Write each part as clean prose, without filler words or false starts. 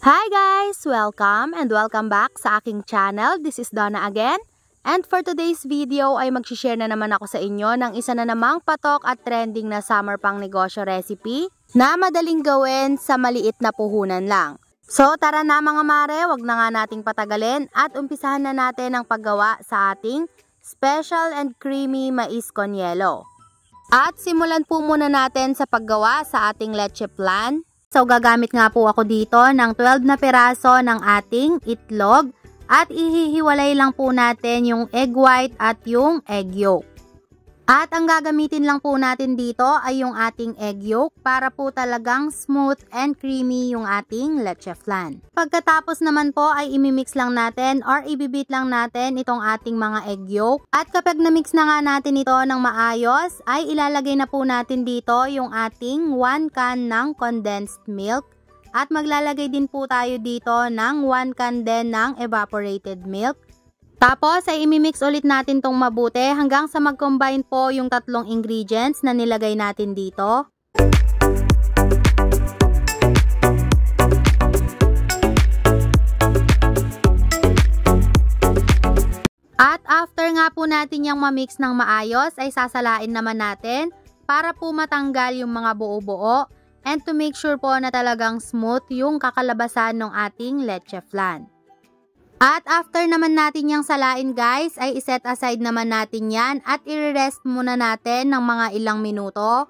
Hi guys! Welcome back sa aking channel. This is Donna again. And for today's video ay mag-share na naman ako sa inyo ng isa na namang patok at trending na summer pang negosyo recipe na madaling gawin sa maliit na puhunan lang. So tara na mga mare, wag na nga nating patagalin at umpisahan na natin ang paggawa sa ating special and creamy mais con yelo. At simulan po muna natin sa paggawa sa ating leche flan. So gagamit nga po ako dito ng 12 na piraso ng ating itlog at ihihiwalay lang po natin yung egg white at yung egg yolk. At ang gagamitin lang po natin dito ay yung ating egg yolk para po talagang smooth and creamy yung ating leche flan. Pagkatapos naman po ay imimix lang natin or ibibit lang natin itong ating mga egg yolk. At kapag na-mix na nga natin ito ng maayos ay ilalagay na po natin dito yung ating 1 can ng condensed milk. At maglalagay din po tayo dito ng 1 can din ng evaporated milk. Tapos ay imimix ulit natin tong mabuti hanggang sa mag-combine po yung tatlong ingredients na nilagay natin dito. At after nga po natin yung ma-mix ng maayos ay sasalain naman natin para po matanggal yung mga buo-buo and to make sure po na talagang smooth yung kakalabasan ng ating leche flan. At after naman natin yung salain guys, ay iset aside naman natin yan at i-rest muna natin ng mga ilang minuto.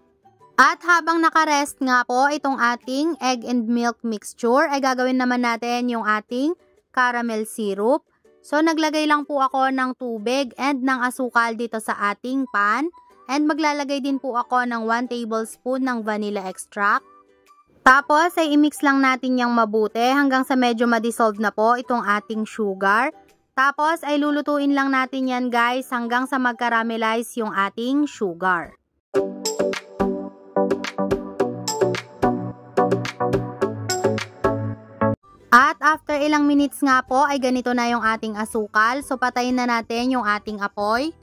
At habang nakarest nga po itong ating egg and milk mixture, ay gagawin naman natin yung ating caramel syrup. So naglagay lang po ako ng tubig and ng asukal dito sa ating pan. And maglalagay din po ako ng 1 tablespoon ng vanilla extract. Tapos ay i-mix lang natin yung mabuti hanggang sa medyo ma-dissolve na po itong ating sugar. Tapos ay lulutuin lang natin yan guys hanggang sa mag-caramelize yung ating sugar. At after ilang minutes nga po ay ganito na yung ating asukal. So patayin na natin yung ating apoy.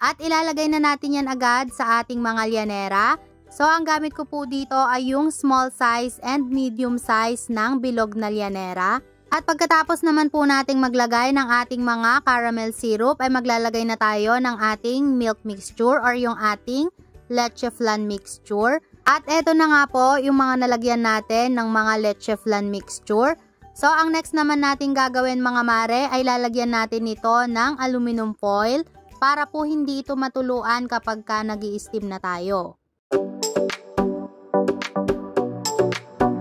At ilalagay na natin yan agad sa ating mga lyanera. So, ang gamit ko po dito ay yung small size and medium size ng bilog na lyanera. At pagkatapos naman po nating maglagay ng ating mga caramel syrup, ay maglalagay na tayo ng ating milk mixture or yung ating leche flan mixture. At eto na nga po yung mga nalagyan natin ng mga leche flan mixture. So, ang next naman natin gagawin mga mare ay lalagyan natin ito ng aluminum foil para po hindi ito matuluan kapag ka nag-i-steam na tayo.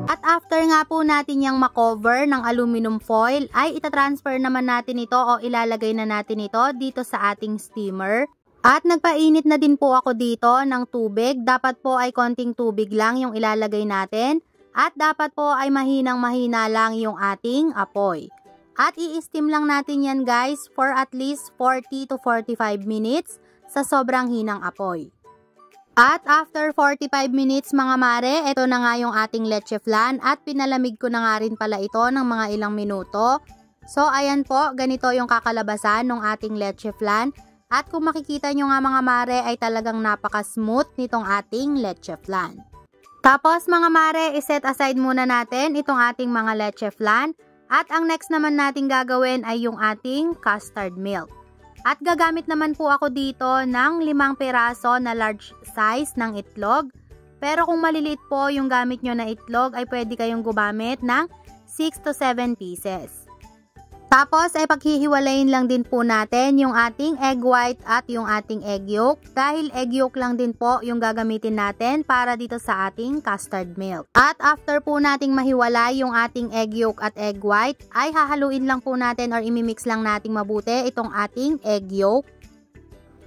At after nga po natin yung makover ng aluminum foil ay itatransfer naman natin ito o ilalagay na natin ito dito sa ating steamer. At nagpainit na din po ako dito ng tubig. Dapat po ay konting tubig lang yung ilalagay natin. At dapat po ay mahinang-mahina lang yung ating apoy. At i-steam lang natin yan guys for at least 40 to 45 minutes sa sobrang hinang apoy. At after 45 minutes mga mare, ito na nga yung ating leche flan at pinalamig ko na nga rin pala ito ng mga ilang minuto. So ayan po, ganito yung kakalabasan ng ating leche flan. At kung makikita nyo nga mga mare ay talagang napaka-smooth nitong ating leche flan. Tapos mga mare, iset aside muna natin itong ating mga leche flan. At ang next naman natin gagawin ay yung ating custard milk. At gagamit naman po ako dito ng 5 piraso na large size ng itlog. Pero kung maliliit po yung gamit nyo na itlog ay pwede kayong gumamit ng 6 to 7 pieces. Tapos ay paghihiwalayin lang din po natin yung ating egg white at yung ating egg yolk. Dahil egg yolk lang din po yung gagamitin natin para dito sa ating custard milk. At after po nating mahiwalay yung ating egg yolk at egg white, ay hahaluin lang po natin or imimix lang nating mabuti itong ating egg yolk.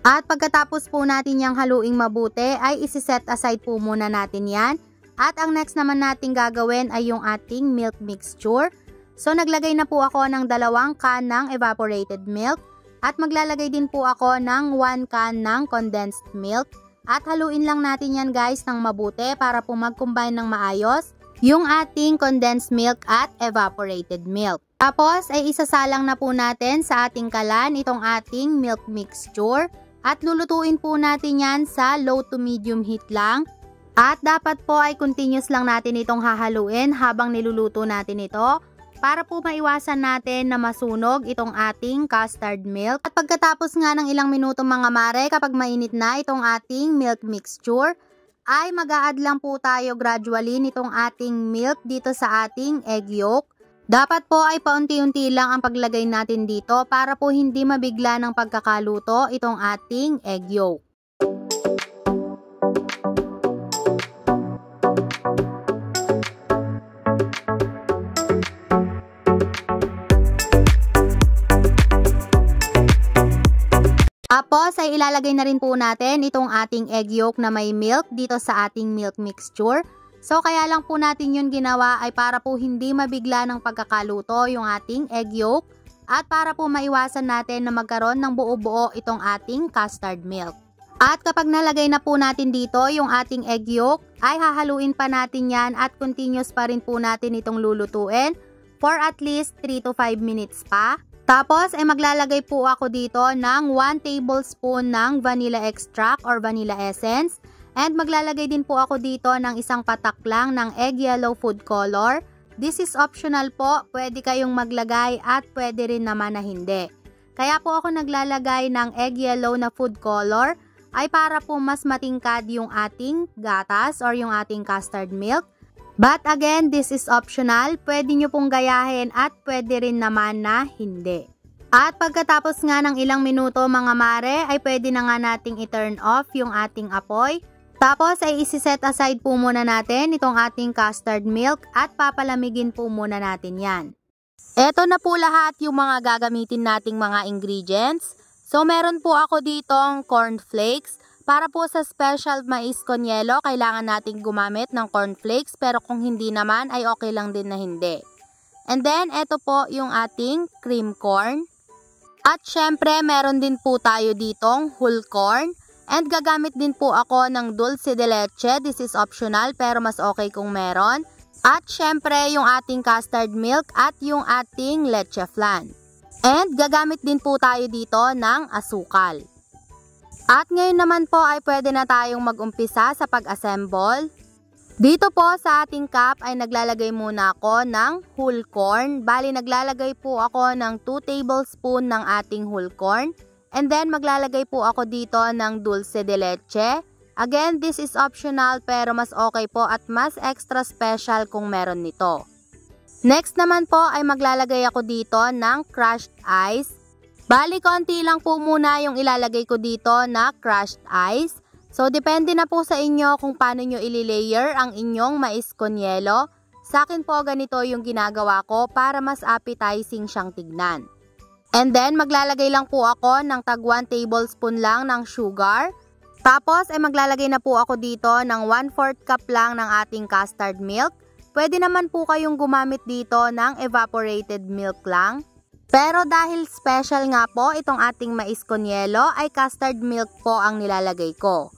At pagkatapos po natin yung haluing mabuti, ay isi-set aside po muna natin yan. At ang next naman natin gagawin ay yung ating milk mixture. So, naglagay na po ako ng 2 can ng evaporated milk at maglalagay din po ako ng 1 can ng condensed milk at haluin lang natin yan guys ng mabuti para po mag-combine ng maayos yung ating condensed milk at evaporated milk. Tapos, ay isasalang na po natin sa ating kalan itong ating milk mixture at lulutuin po natin yan sa low to medium heat lang. At dapat po ay continuous lang natin itong hahaluin habang niluluto natin ito para po maiwasan natin na masunog itong ating custard milk. At pagkatapos nga ng ilang minuto mga mare, kapag mainit na itong ating milk mixture, ay mag-a-add lang po tayo gradually nitong ating milk dito sa ating egg yolk. Dapat po ay paunti-unti lang ang paglagay natin dito para po hindi mabigla ng pagkakaluto itong ating egg yolk. Tapos ay ilalagay na rin po natin itong ating egg yolk na may milk dito sa ating milk mixture. So kaya lang po natin yun ginawa ay para po hindi mabigla ng pagkakaluto yung ating egg yolk at para po maiwasan natin na magkaroon ng buo-buo itong ating custard milk. At kapag nalagay na po natin dito yung ating egg yolk ay hahaluin pa natin yan at continuous pa rin po natin itong lulutuin for at least 3 to 5 minutes pa. Tapos ay maglalagay po ako dito ng 1 tablespoon ng vanilla extract or vanilla essence. And maglalagay din po ako dito ng isang patak lang ng egg yellow food color. This is optional po, pwede kayong maglagay at pwede rin naman na hindi. Kaya po ako naglalagay ng egg yellow na food color ay para po mas matingkad yung ating gatas or yung ating custard milk. But again, this is optional. Pwede nyo pong gayahin at pwede rin naman na hindi. At pagkatapos nga ng ilang minuto mga mare, ay pwede na nga nating i-turn off yung ating apoy. Tapos ay isi-set aside po muna natin itong ating custard milk at papalamigin po muna natin yan. Eto na po lahat yung mga gagamitin nating mga ingredients. So meron po ako ditong cornflakes. Para po sa special mais con yelo, kailangan nating gumamit ng cornflakes pero kung hindi naman ay okay lang din na hindi. And then, eto po yung ating cream corn. At syempre, meron din po tayo ditong whole corn. And gagamit din po ako ng dulce de leche. This is optional pero mas okay kung meron. At syempre, yung ating custard milk at yung ating leche flan. And gagamit din po tayo dito ng asukal. At ngayon naman po ay pwede na tayong mag-umpisa sa pag-assemble. Dito po sa ating cup ay naglalagay muna ako ng whole corn. Bali naglalagay po ako ng 2 tablespoon ng ating whole corn. And then maglalagay po ako dito ng dulce de leche. Again, this is optional pero mas okay po at mas extra special kung meron nito. Next naman po ay maglalagay ako dito ng crushed ice. Bali, konti lang po muna yung ilalagay ko dito na crushed ice. So, depende na po sa inyo kung paano nyo ililayer ang inyong mais con yelo. Sa akin po, ganito yung ginagawa ko para mas appetizing siyang tignan. And then, maglalagay lang po ako ng tag 1 tablespoon lang ng sugar. Tapos, ay maglalagay na po ako dito ng 1/4 cup lang ng ating custard milk. Pwede naman po kayong gumamit dito ng evaporated milk lang. Pero dahil special nga po itong ating mais con yelo ay custard milk po ang nilalagay ko.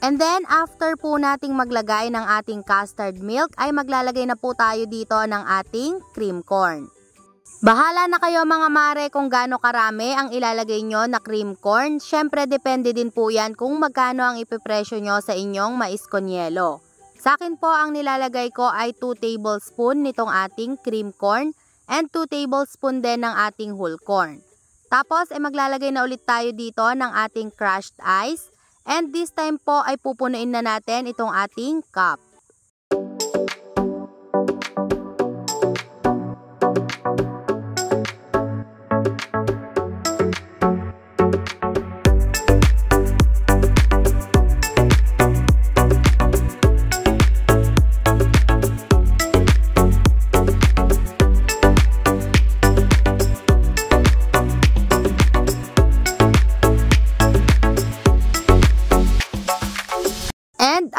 And then after po nating maglagay ng ating custard milk ay maglalagay na po tayo dito ng ating cream corn. Bahala na kayo mga mare kung gaano karami ang ilalagay nyo na cream corn. Syempre depende din po yan kung magkano ang ipipresyo nyo sa inyong mais con yelo. Sa akin po ang nilalagay ko ay 2 tablespoon nitong ating cream corn. And 2 tablespoon din ng ating whole corn. Tapos ay maglalagay na ulit tayo dito ng ating crushed ice. And this time po ay pupunuin na natin itong ating cup.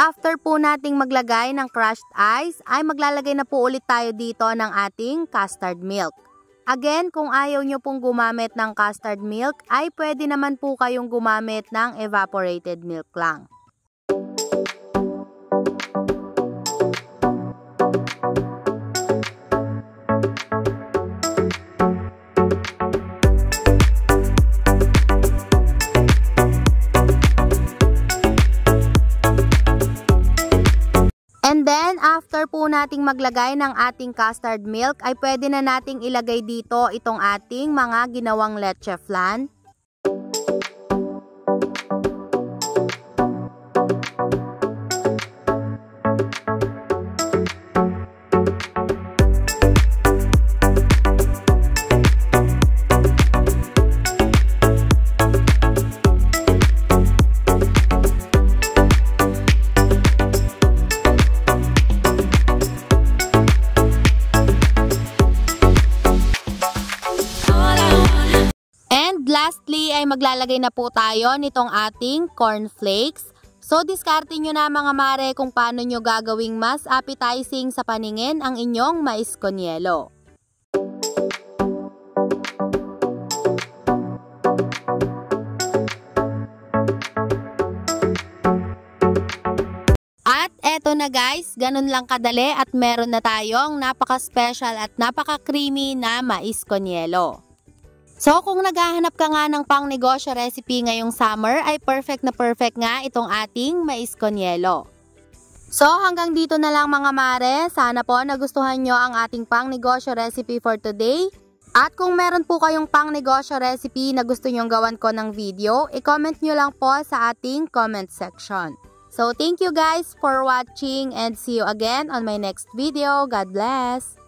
After po nating maglagay ng crushed ice, ay maglalagay na po ulit tayo dito ng ating custard milk. Again, kung ayaw nyo pong gumamit ng custard milk, ay pwede naman po kayong gumamit ng evaporated milk lang. And then, after po nating maglagay ng ating custard milk, ay pwede na nating ilagay dito itong ating mga ginawang leche flan. Lastly ay maglalagay na po tayo nitong ating cornflakes. So diskarte nyo na mga mare kung paano nyo gagawing mas appetizing sa paningin ang inyong mais con yelo. At eto na guys, ganun lang kadali at meron na tayong napaka-special at napaka-creamy na mais con yelo. So kung naghahanap ka nga ng pang-negosyo recipe ngayong summer, ay perfect na perfect nga itong ating mais con yelo. So hanggang dito na lang mga mare, sana po nagustuhan nyo ang ating pang-negosyo recipe for today. At kung meron po kayong pang-negosyo recipe na gusto nyong gawan ko ng video, i-comment nyo lang po sa ating comment section. So thank you guys for watching and see you again on my next video. God bless!